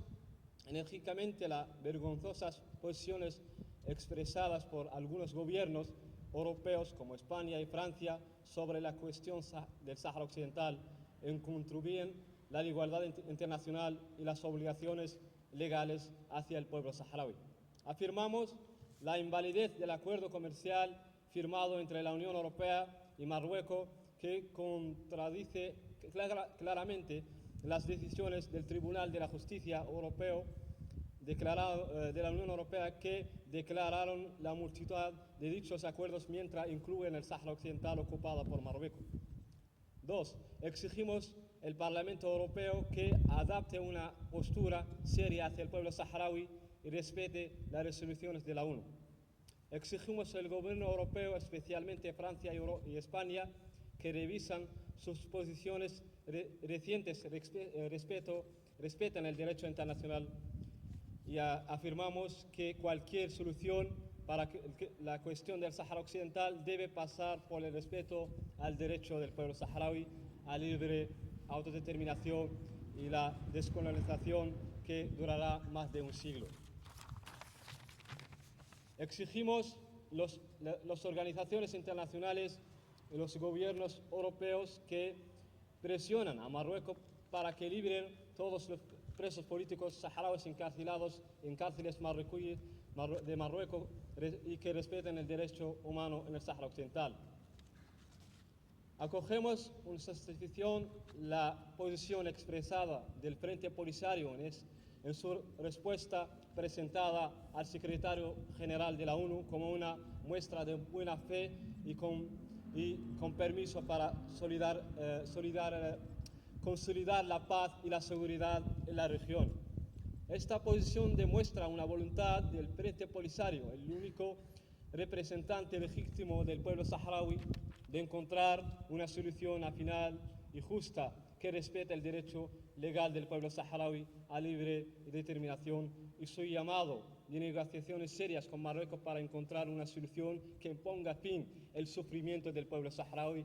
enérgicamente las vergonzosas posiciones expresadas por algunos gobiernos europeos como España y Francia sobre la cuestión del Sáhara Occidental en contribuir la igualdad internacional y las obligaciones legales hacia el pueblo saharaui. Afirmamos la invalidez del acuerdo comercial firmado entre la Unión Europea y Marruecos que contradice claramente las decisiones del Tribunal de la Justicia Europeo de la Unión Europea que declararon la multitud de dichos acuerdos mientras incluyen el Sáhara Occidental ocupado por Marruecos. 2. Exigimos al Parlamento Europeo que adopte una postura seria hacia el pueblo saharaui y respete las resoluciones de la ONU. Exigimos al gobierno europeo, especialmente Francia y España, que revisan sus posiciones recientes, respeten el derecho internacional y afirmamos que cualquier solución para la cuestión del Sáhara Occidental debe pasar por el respeto al derecho del pueblo saharaui a libre autodeterminación y la descolonización que durará más de un siglo. Exigimos las organizaciones internacionales y los gobiernos europeos que presionan a Marruecos para que liberen todos los presos políticos saharauis encarcelados en cárceles de Marruecos y que respeten el derecho humano en el Sáhara Occidental. Acogemos con satisfacción la posición expresada del Frente Polisario en su respuesta presentada al secretario general de la ONU como una muestra de buena fe y con permiso para consolidar la paz y la seguridad en la región. Esta posición demuestra una voluntad del Frente Polisario, el único representante legítimo del pueblo saharaui, de encontrar una solución final y justa que respete el derecho legal del pueblo saharaui a libre determinación y su llamado de negociaciones serias con Marruecos para encontrar una solución que ponga fin al sufrimiento del pueblo saharaui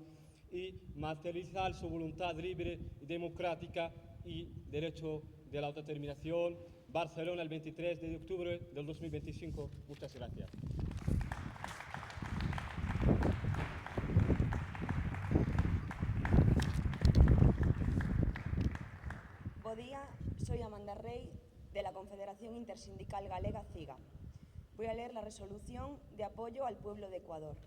y materializar su voluntad libre y democrática y derecho de la autodeterminación. Barcelona, el 23 de octubre del 2025. Muchas gracias. Bo día, soy Amanda Rey, de la Confederación Intersindical Galega CIGA. Voy a leer la resolución de apoyo al pueblo de Ecuador.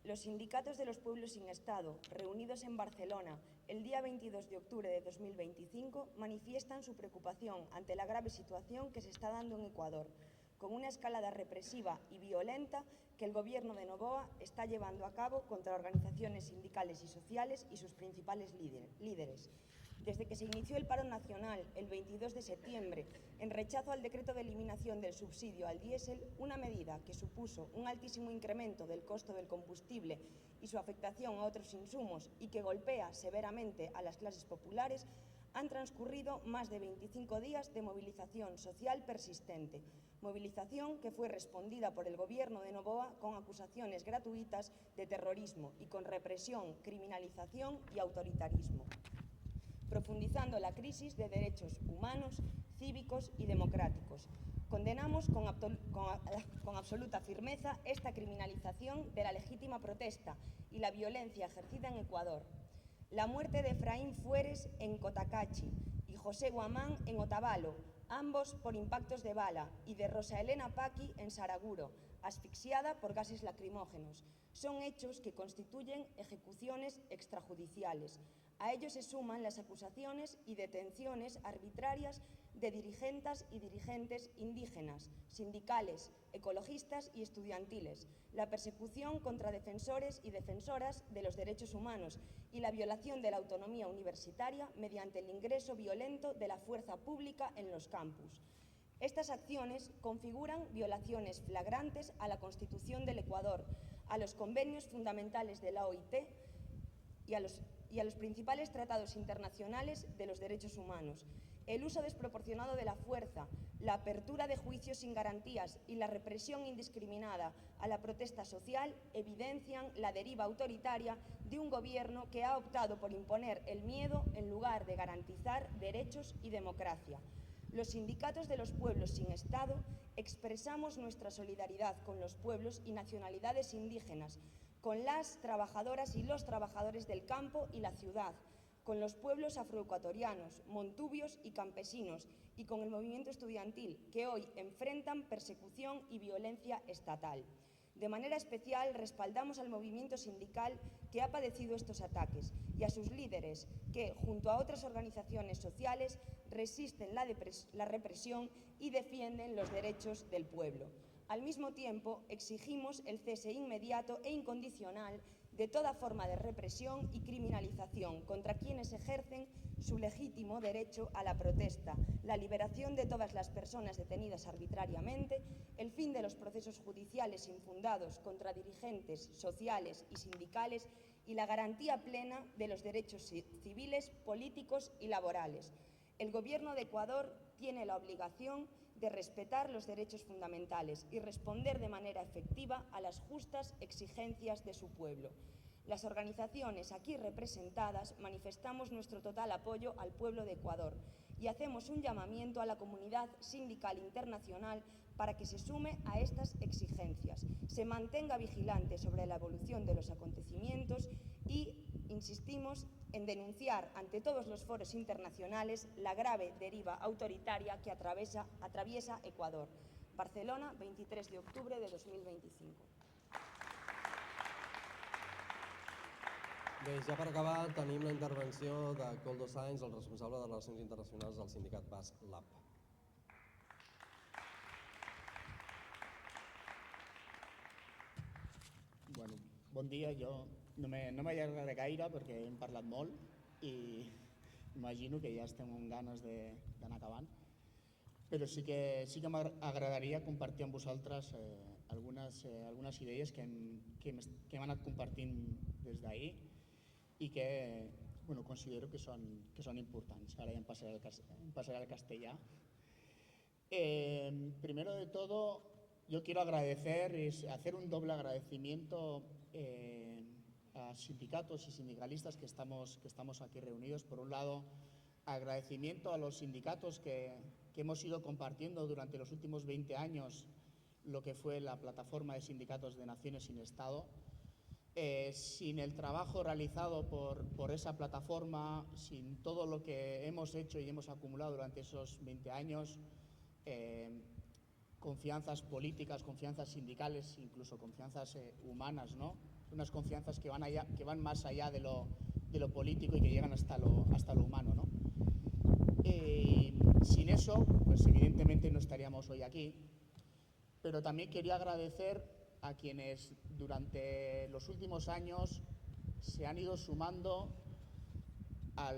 Los sindicatos de los pueblos sin Estado, reunidos en Barcelona el día 22 de octubre de 2025, manifiestan su preocupación ante la grave situación que se está dando en Ecuador, con una escalada represiva y violenta que el Gobierno de Noboa está llevando a cabo contra organizaciones sindicales y sociales y sus principales líderes. Desde que se inició el paro nacional el 22 de septiembre, en rechazo al decreto de eliminación del subsidio al diésel, una medida que supuso un altísimo incremento del costo del combustible y su afectación a otros insumos y que golpea severamente a las clases populares, han transcurrido más de 25 días de movilización social persistente, movilización que fue respondida por el Gobierno de Noboa con acusaciones gratuitas de terrorismo y con represión, criminalización y autoritarismo, profundizando la crisis de derechos humanos, cívicos y democráticos. Condenamos con absoluta firmeza esta criminalización de la legítima protesta y la violencia ejercida en Ecuador. La muerte de Efraín Fueres en Cotacachi y José Guamán en Otavalo, ambos por impactos de bala, y de Rosa Elena Paqui en Saraguro, asfixiada por gases lacrimógenos, son hechos que constituyen ejecuciones extrajudiciales. A ello se suman las acusaciones y detenciones arbitrarias de dirigentes y dirigentes indígenas, sindicales, ecologistas y estudiantiles, la persecución contra defensores y defensoras de los derechos humanos y la violación de la autonomía universitaria mediante el ingreso violento de la fuerza pública en los campus. Estas acciones configuran violaciones flagrantes a la Constitución del Ecuador, a los convenios fundamentales de la OIT y a los principales tratados internacionales de los derechos humanos. El uso desproporcionado de la fuerza, la apertura de juicios sin garantías y la represión indiscriminada a la protesta social evidencian la deriva autoritaria de un gobierno que ha optado por imponer el miedo en lugar de garantizar derechos y democracia. Los sindicatos de los pueblos sin Estado expresamos nuestra solidaridad con los pueblos y nacionalidades indígenas, con las trabajadoras y los trabajadores del campo y la ciudad, con los pueblos afroecuatorianos, montubios y campesinos, y con el movimiento estudiantil, que hoy enfrentan persecución y violencia estatal. De manera especial, respaldamos al movimiento sindical que ha padecido estos ataques y a sus líderes que, junto a otras organizaciones sociales, resisten la represión y defienden los derechos del pueblo. Al mismo tiempo, exigimos el cese inmediato e incondicional de toda forma de represión y criminalización contra quienes ejercen su legítimo derecho a la protesta, la liberación de todas las personas detenidas arbitrariamente, el fin de los procesos judiciales infundados contra dirigentes sociales y sindicales y la garantía plena de los derechos civiles, políticos y laborales. El Gobierno de Ecuador tiene la obligación de respetar los derechos fundamentales y responder de manera efectiva a las justas exigencias de su pueblo. Las organizaciones aquí representadas manifestamos nuestro total apoyo al pueblo de Ecuador y hacemos un llamamiento a la comunidad sindical internacional para que se sume a estas exigencias, se mantenga vigilante sobre la evolución de los acontecimientos y insistimos en denunciar ante todos los foros internacionales la grave deriva autoritaria que atraviesa Ecuador. Barcelona, 23 de octubre de 2025. Bé, ja per acabar tenim la intervenció de Koldo Sáenz, el responsable de Relacions Internacionals del sindicat basc LAB. Bueno, bon dia, jo no m'allargaré gaire perquè hem parlat molt i imagino que ja estem amb ganes d'anar acabant, però sí que m'agradaria compartir amb vosaltres algunes idees que hem anat compartint des d'ahir i que considero que son importantes. Ahora ya pasaré al castellà. Primero de todo, yo quiero agradecer y hacer un doble agradecimiento a sindicatos y sindicalistas que estamos aquí reunidos. Por un lado, agradecimiento a los sindicatos que hemos ido compartiendo durante los últimos 20 años lo que fue la plataforma de sindicatos de Naciones sin Estado. Sin el trabajo realizado por esa plataforma, sin todo lo que hemos hecho y hemos acumulado durante esos 20 años, confianzas políticas, confianzas sindicales, incluso confianzas humanas, ¿no? Unas confianzas que van más allá de lo político y que llegan hasta lo humano, ¿no? Sin eso, pues evidentemente no estaríamos hoy aquí. pero también quería agradecer a quienes durante los últimos años se han ido sumando a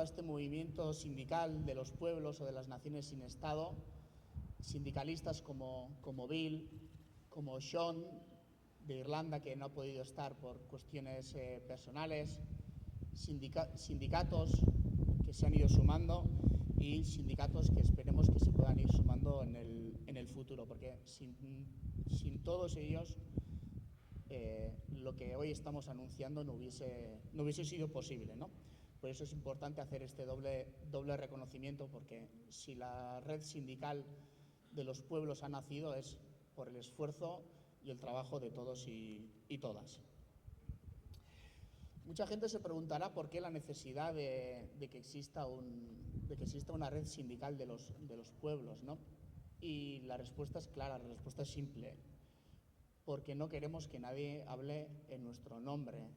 este movimiento sindical de los pueblos o de las naciones sin Estado, sindicalistas como Bill, como Sean de Irlanda, que no ha podido estar por cuestiones personales, sindicatos que se han ido sumando y sindicatos que esperemos que se puedan ir sumando en el futuro, porque sin todos ellos lo que hoy estamos anunciando no hubiese sido posible, ¿no? Por eso es importante hacer este doble reconocimiento, porque si la red sindical de los pueblos ha nacido es por el esfuerzo y el trabajo de todos y todas. Mucha gente se preguntará por qué la necesidad de que exista una red sindical de los pueblos, ¿no? Y la respuesta es clara, la respuesta es simple. Porque no queremos que nadie hable en nuestro nombre,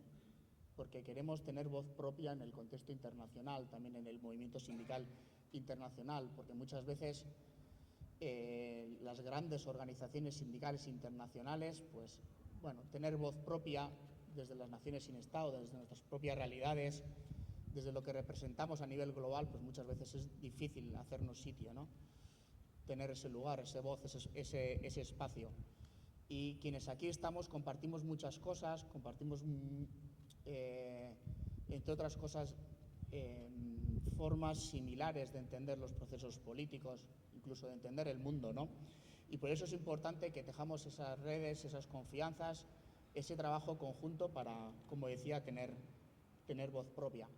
porque queremos tener voz propia en el contexto internacional, también en el movimiento sindical internacional, porque muchas veces las grandes organizaciones sindicales internacionales, pues bueno, tener voz propia desde las naciones sin Estado, desde nuestras propias realidades, desde lo que representamos a nivel global, pues muchas veces es difícil hacernos sitio, ¿no? Tener ese lugar, esa voz, ese espacio. Y quienes aquí estamos compartimos muchas cosas, compartimos, entre otras cosas, formas similares de entender los procesos políticos, incluso de entender el mundo, ¿no? Y por eso es importante que tejamos esas redes, esas confianzas, ese trabajo conjunto para, como decía, tener voz propia.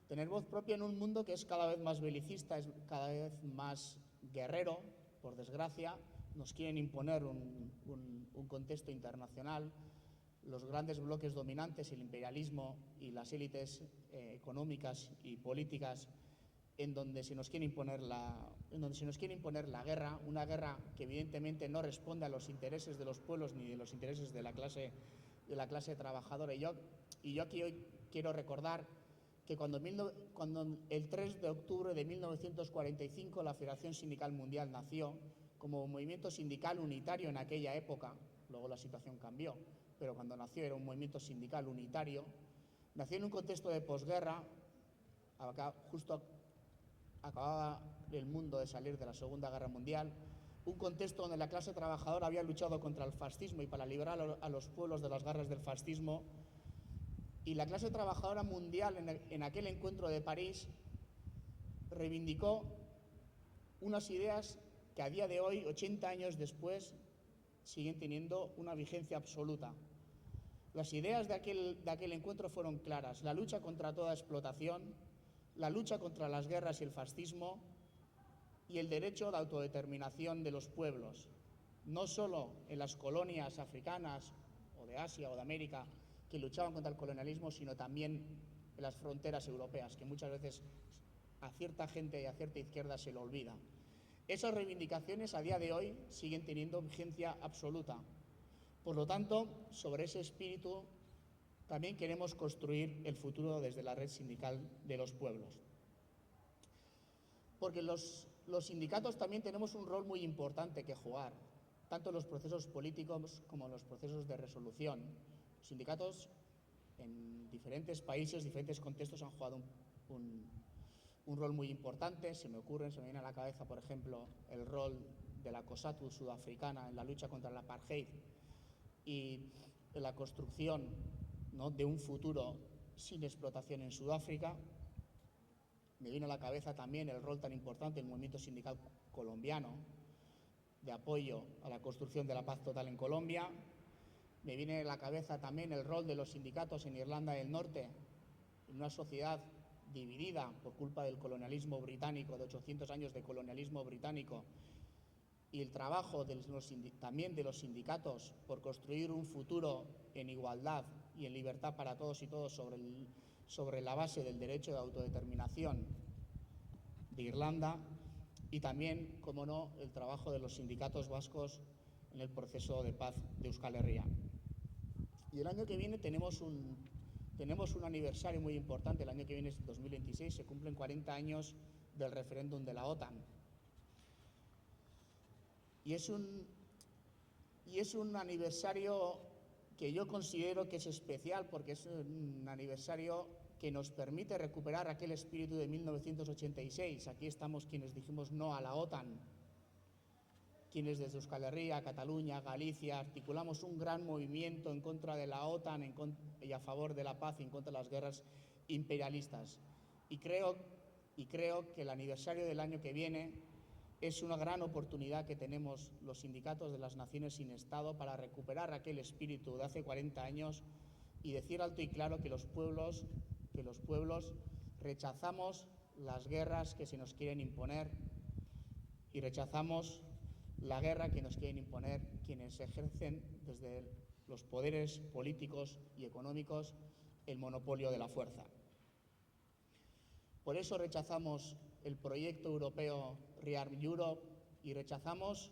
Tener voz propia en un mundo que es cada vez más belicista, es cada vez más guerrero, por desgracia. Nos quieren imponer un contexto internacional, los grandes bloques dominantes, el imperialismo y las élites económicas y políticas, en donde se nos quiere imponer la guerra, una guerra que evidentemente no responde a los intereses de los pueblos ni de los intereses de la clase trabajadora. Y yo aquí hoy quiero recordar que cuando el 3 de octubre de 1945 la Federación Sindical Mundial nació, como movimiento sindical unitario en aquella época, luego la situación cambió, pero cuando nació era un movimiento sindical unitario, nació en un contexto de posguerra, justo acababa el mundo de salir de la Segunda Guerra Mundial, un contexto donde la clase trabajadora había luchado contra el fascismo y para liberar a los pueblos de las garras del fascismo, y la clase trabajadora mundial en aquel encuentro de París reivindicó unas ideas que a día de hoy, 80 años después, siguen teniendo una vigencia absoluta. Las ideas de aquel encuentro fueron claras: la lucha contra toda explotación, la lucha contra las guerras y el fascismo y el derecho de autodeterminación de los pueblos, no solo en las colonias africanas o de Asia o de América que luchaban contra el colonialismo, sino también en las fronteras europeas, que muchas veces a cierta gente y a cierta izquierda se lo olvida. Esas reivindicaciones a día de hoy siguen teniendo vigencia absoluta. Por lo tanto, sobre ese espíritu también queremos construir el futuro desde la red sindical de los pueblos. Porque los sindicatos también tenemos un rol muy importante que jugar, tanto en los procesos políticos como en los procesos de resolución. Los sindicatos en diferentes países, diferentes contextos han jugado un rol muy importante. Se me viene a la cabeza, por ejemplo, el rol de la COSATU sudafricana en la lucha contra el apartheid y en la construcción, ¿no?, de un futuro sin explotación en Sudáfrica. Me viene a la cabeza también el rol tan importante del movimiento sindical colombiano de apoyo a la construcción de la paz total en Colombia. Me viene a la cabeza también el rol de los sindicatos en Irlanda del Norte, en una sociedad dividida por culpa del colonialismo británico, de 800 años de colonialismo británico, y el trabajo también de los sindicatos por construir un futuro en igualdad y en libertad para todos y todos sobre la base del derecho de autodeterminación de Irlanda, y también, como no, el trabajo de los sindicatos vascos en el proceso de paz de Euskal Herria. Y el año que viene tenemos un aniversario muy importante. El año que viene es 2026, se cumplen 40 años del referéndum de la OTAN. Y es un aniversario que yo considero que es especial porque es un aniversario que nos permite recuperar aquel espíritu de 1986. Aquí estamos quienes dijimos no a la OTAN, quienes desde Euskal Herria, Cataluña, Galicia articulamos un gran movimiento en contra de la OTAN y a favor de la paz y en contra de las guerras imperialistas. Y creo que el aniversario del año que viene es una gran oportunidad que tenemos los sindicatos de las naciones sin Estado para recuperar aquel espíritu de hace 40 años y decir alto y claro que los pueblos rechazamos las guerras que se nos quieren imponer y rechazamos la guerra que nos quieren imponer quienes ejercen desde los poderes políticos y económicos el monopolio de la fuerza. Por eso rechazamos el proyecto europeo Rearm Europe y rechazamos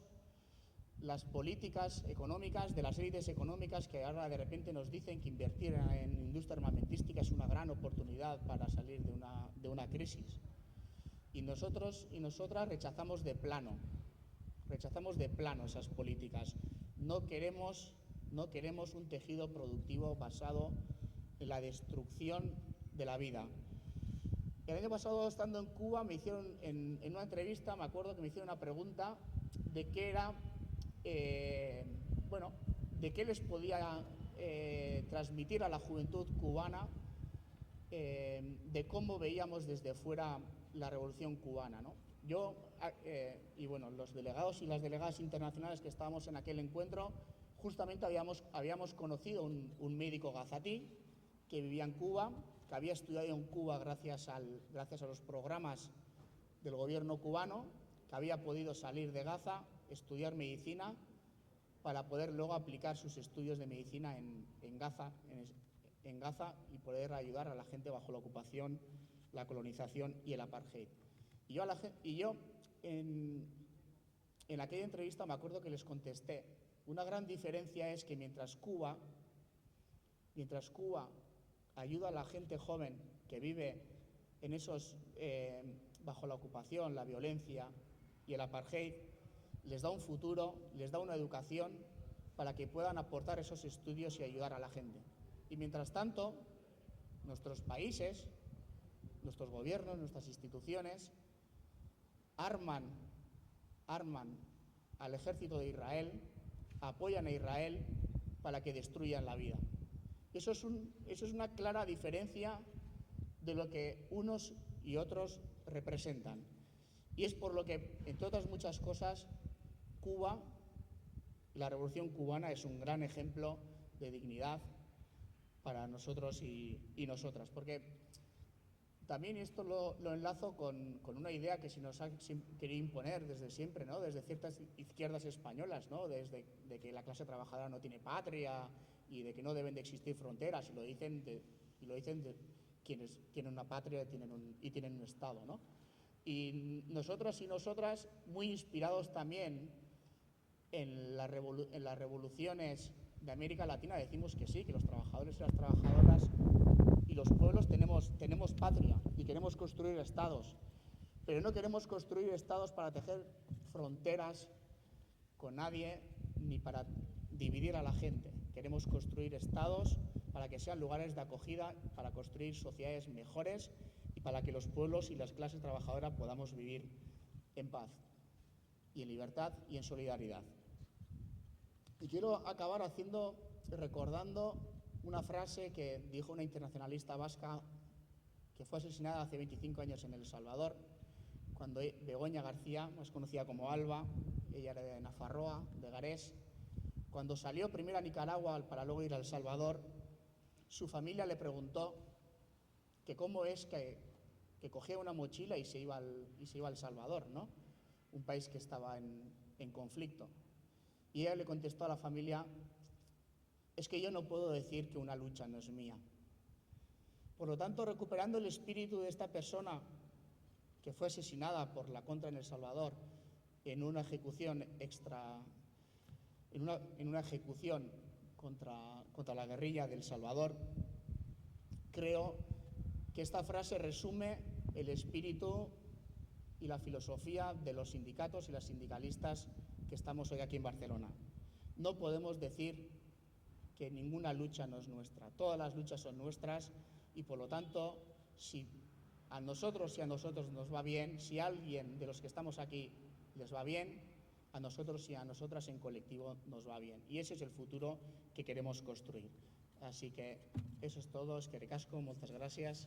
las políticas económicas de las élites económicas que ahora de repente nos dicen que invertir en industria armamentística es una gran oportunidad para salir de una crisis. Y nosotros y nosotras rechazamos de plano esas políticas. No queremos un tejido productivo basado en la destrucción de la vida. El año pasado, estando en Cuba, me hicieron, en una entrevista, me acuerdo que me hicieron una pregunta de qué era, de qué les podía transmitir a la juventud cubana, de cómo veíamos desde fuera la revolución cubana, ¿no? Yo, los delegados y las delegadas internacionales que estábamos en aquel encuentro, justamente habíamos conocido un médico gazatí que vivía en Cuba, que había estudiado en Cuba gracias a los programas del gobierno cubano, que había podido salir de Gaza, estudiar medicina, para poder luego aplicar sus estudios de medicina en Gaza y poder ayudar a la gente bajo la ocupación, la colonización y el apartheid. Y yo en aquella entrevista me acuerdo que les contesté, una gran diferencia es que mientras Cuba ayuda a la gente joven que vive en esos, bajo la ocupación, la violencia y el apartheid, les da un futuro, les da una educación para que puedan aportar esos estudios y ayudar a la gente. Y mientras tanto, nuestros países, nuestros gobiernos, nuestras instituciones, arman al ejército de Israel, apoyan a Israel para que destruyan la vida. Eso es una clara diferencia de lo que unos y otros representan. Y es por lo que, entre otras muchas cosas, Cuba, la revolución cubana es un gran ejemplo de dignidad para nosotros y nosotras. Porque también esto lo enlazo con una idea que se nos ha querido imponer desde siempre, ¿no? Desde ciertas izquierdas españolas, ¿no? Desde de que la clase trabajadora no tiene patria y de que no deben de existir fronteras, y lo dicen quienes tienen una patria y tienen un Estado, ¿no? Y nosotros y nosotras, muy inspirados también en las revoluciones de América Latina, decimos que sí, que los trabajadores y las trabajadoras y los pueblos tenemos patria y queremos construir estados, pero no queremos construir estados para tejer fronteras con nadie ni para dividir a la gente. Queremos construir estados para que sean lugares de acogida, para construir sociedades mejores y para que los pueblos y las clases trabajadoras podamos vivir en paz y en libertad y en solidaridad. Y quiero acabar recordando una frase que dijo una internacionalista vasca que fue asesinada hace 25 años en El Salvador, cuando Begoña García, más conocida como Alba, ella era de Nafarroa, de Garés, cuando salió primero a Nicaragua para luego ir a El Salvador, su familia le preguntó que cómo es que cogía una mochila y se iba a El Salvador, ¿no? Un país que estaba en conflicto. Y ella le contestó a la familia: es que yo no puedo decir que una lucha no es mía. Por lo tanto, recuperando el espíritu de esta persona que fue asesinada por la contra en El Salvador en una ejecución contra la guerrilla de El Salvador, creo que esta frase resume el espíritu y la filosofía de los sindicatos y las sindicalistas que estamos hoy aquí en Barcelona. No podemos decir que ninguna lucha no es nuestra, todas las luchas son nuestras y por lo tanto, si a nosotros nos va bien, si a alguien de los que estamos aquí les va bien, a nosotros y a nosotras en colectivo nos va bien. Y ese es el futuro que queremos construir. Así que eso es todo, eskerrik asko, muchas gracias.